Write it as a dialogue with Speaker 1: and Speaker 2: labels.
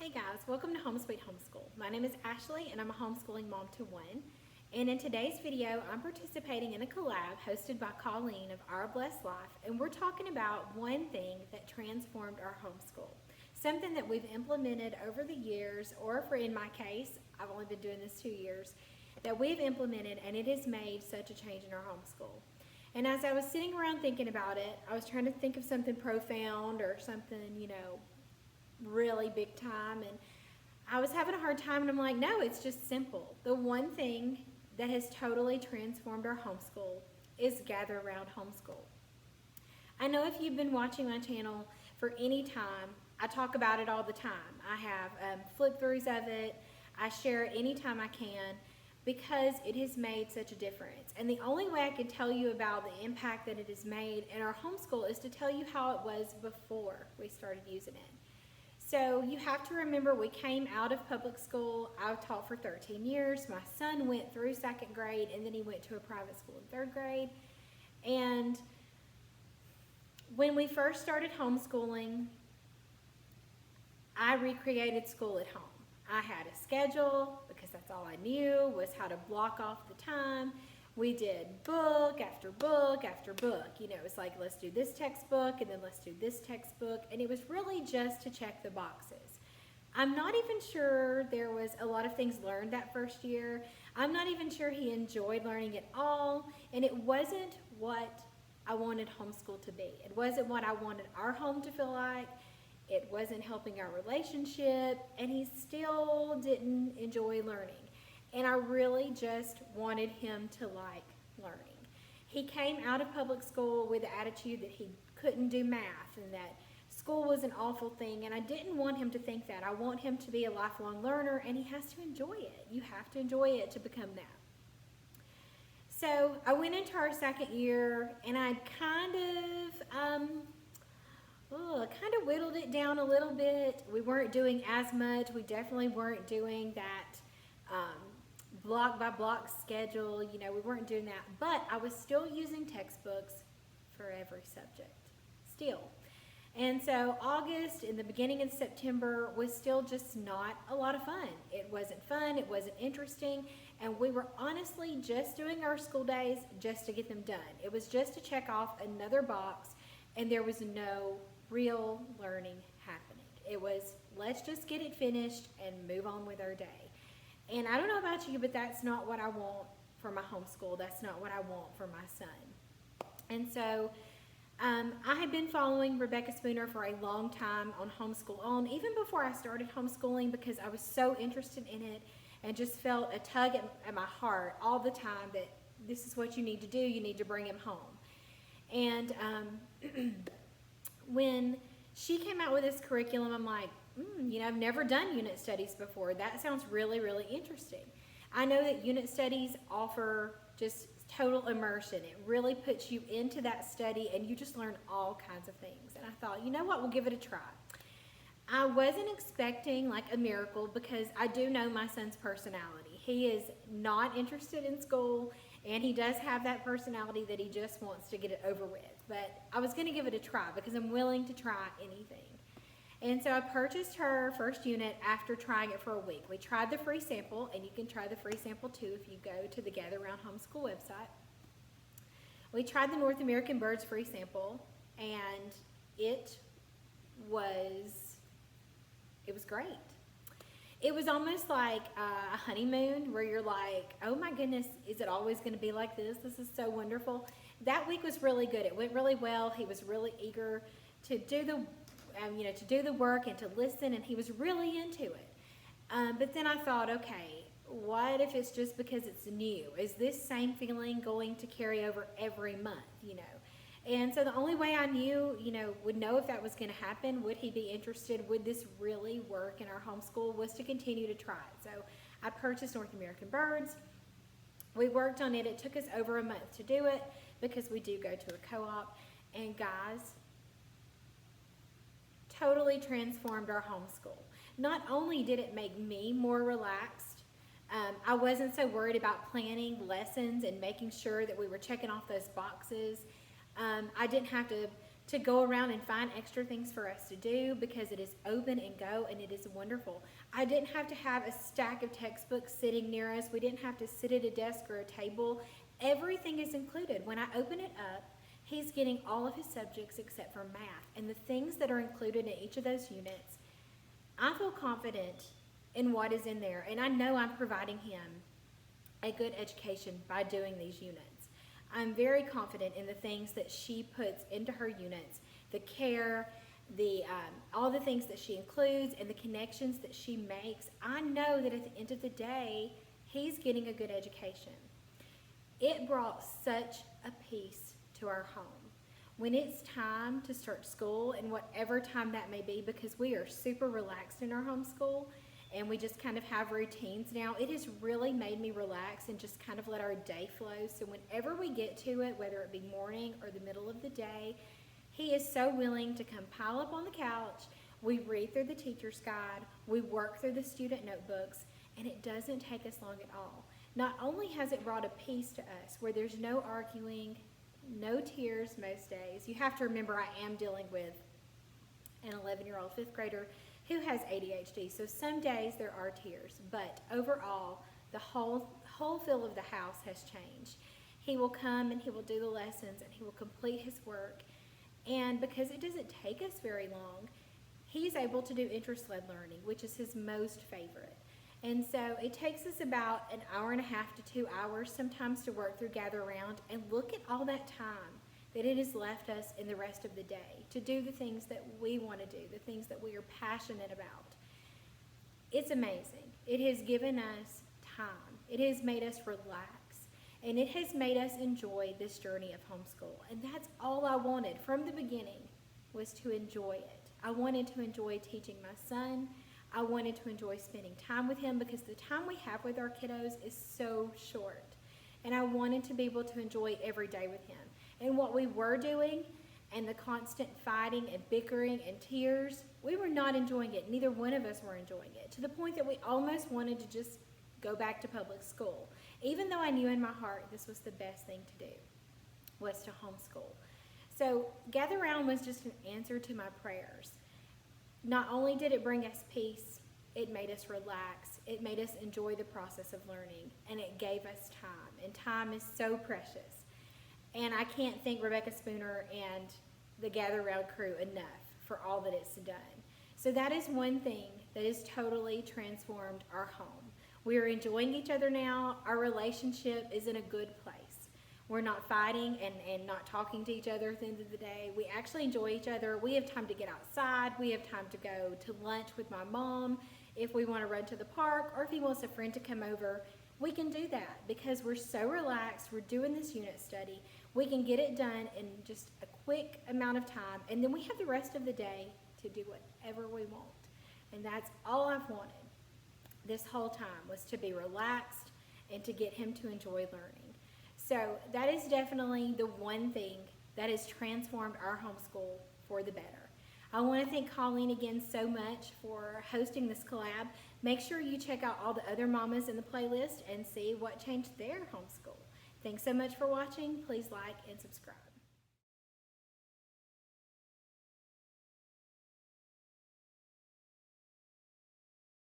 Speaker 1: Hey guys, welcome to Home Sweet Homeschool. My name is Ashley and I'm a homeschooling mom to one. And in today's video, I'm participating in a collab hosted by Colleen of Our Blessed Life, and we're talking about one thing that transformed our homeschool. Something that we've implemented over the years, or for in my case, I've only been doing this 2 years, that we've implemented and it has made such a change in our homeschool. And as I was sitting around thinking about it, I was trying to think of something profound or something, really big time, and I was having a hard time, and I'm like, no, it's just simple. The one thing that has totally transformed our homeschool is gather around homeschool. I know if you've been watching my channel for any time, I talk about it all the time. I have flip throughs of it. I share it anytime I can because it has made such a difference. And the only way I can tell you about the impact that it has made in our homeschool is to tell you how it was before we started using it. So you have to remember, we came out of public school. I've taught for 13 years. My son went through second grade, and then he went to a private school in third grade. And when we first started homeschooling, I recreated school at home. I had a schedule because that's all I knew was how to block off the time. We did book after book after book. It's like, let's do this textbook and then let's do this textbook. And it was really just to check the boxes. I'm not even sure there was a lot of things learned that first year. I'm not even sure he enjoyed learning at all. And it wasn't what I wanted homeschool to be. It wasn't what I wanted our home to feel like. It wasn't helping our relationship. And he still didn't enjoy learning. And I really just wanted him to like learning. He came out of public school with the attitude that he couldn't do math and that school was an awful thing. And I didn't want him to think that. I want him to be a lifelong learner, and he has to enjoy it. You have to enjoy it to become that. So I went into our second year, and I kind of whittled it down a little bit. We weren't doing as much. We definitely weren't doing that block by block schedule. We weren't doing that, but I was still using textbooks for every subject still. And so August and the beginning of September was still just not a lot of fun. It wasn't fun, it wasn't interesting, and we were honestly just doing our school days just to get them done. It was just to check off another box, and there was no real learning happening. It was, let's just get it finished and move on with our day. And I don't know about you, but that's not what I want for my homeschool. That's not what I want for my son. And so I had been following Rebecca Spooner for a long time on Homeschool On, even before I started homeschooling, because I was so interested in it and just felt a tug at my heart all the time that this is what you need to do. You need to bring him home. And when she came out with this curriculum, I'm like, I've never done unit studies before. That sounds really, really interesting. I know that unit studies offer just total immersion. It really puts you into that study, and you just learn all kinds of things. And I thought, you know what, we'll give it a try. I wasn't expecting like a miracle because I do know my son's personality. He is not interested in school, and he does have that personality that he just wants to get it over with. But I was going to give it a try because I'm willing to try anything. And so I purchased her first unit after trying it for a week. We tried the free sample, and you can try the free sample too if you go to the Gather Around Homeschool website. We tried the North American Birds free sample, and it was great. It was almost like a honeymoon where you're like, oh my goodness, is it always going to be like this? This is so wonderful. That week was really good. It went really well. He was really eager to do the work and to listen, and he was really into it. But then I thought, okay, what if it's just because it's new? Is this same feeling going to carry over every month, And so the only way I would know if that was going to happen, would he be interested, would this really work in our homeschool, was to continue to try it. So I purchased North American Birds. We worked on it. It took us over a month to do it because we do go to a co-op. And guys, totally transformed our homeschool. Not only did it make me more relaxed, I wasn't so worried about planning lessons and making sure that we were checking off those boxes. I didn't have to to go around and find extra things for us to do because it is open and go, and it is wonderful. I didn't have to have a stack of textbooks sitting near us. We didn't have to sit at a desk or a table. Everything is included. When I open it up, he's getting all of his subjects except for math. And the things that are included in each of those units, I feel confident in what is in there. And I know I'm providing him a good education by doing these units. I'm very confident in the things that she puts into her units, the care, all the things that she includes, and the connections that she makes. I know that at the end of the day, he's getting a good education. It brought such a peace to our home. When it's time to start school, and whatever time that may be, because we are super relaxed in our homeschool, and we just kind of have routines now, it has really made me relax and just kind of let our day flow. So whenever we get to it, whether it be morning or the middle of the day, he is so willing to come pile up on the couch. We read through the teacher's guide, we work through the student notebooks, and it doesn't take us long at all. Not only has it brought a peace to us where there's no arguing, no tears most days. You have to remember I am dealing with an 11-year-old fifth grader who has ADHD, so some days there are tears, but overall the whole feel of the house has changed. He will come and he will do the lessons and he will complete his work, and because it doesn't take us very long, he's able to do interest-led learning, which is his most favorite. And so it takes us about an hour and a half to 2 hours sometimes to work through Gather Around, and look at all that time that it has left us in the rest of the day to do the things that we want to do, the things that we are passionate about. It's amazing. It has given us time. It has made us relax, and it has made us enjoy this journey of homeschool. And that's all I wanted from the beginning, was to enjoy it. I wanted to enjoy teaching my son. I wanted to enjoy spending time with him because the time we have with our kiddos is so short. And I wanted to be able to enjoy every day with him. And what we were doing, and the constant fighting and bickering and tears, we were not enjoying it. Neither one of us were enjoying it, to the point that we almost wanted to just go back to public school. Even though I knew in my heart this was the best thing to do, was to homeschool. So Gather Round was just an answer to my prayers. Not only did it bring us peace, it made us relax, it made us enjoy the process of learning, and it gave us time. And time is so precious. And I can't thank Rebecca Spooner and the Gather Round crew enough for all that it's done. So that is one thing that has totally transformed our home. We are enjoying each other now. Our relationship is in a good place. We're not fighting and not talking to each other at the end of the day. We actually enjoy each other. We have time to get outside. We have time to go to lunch with my mom if we want to run to the park, or if he wants a friend to come over. We can do that because we're so relaxed. We're doing this unit study. We can get it done in just a quick amount of time, and then we have the rest of the day to do whatever we want. And that's all I've wanted this whole time, was to be relaxed and to get him to enjoy learning. So that is definitely the one thing that has transformed our homeschool for the better. I want to thank Colleen again so much for hosting this collab. Make sure you check out all the other mamas in the playlist and see what changed their homeschool. Thanks so much for watching. Please like and subscribe.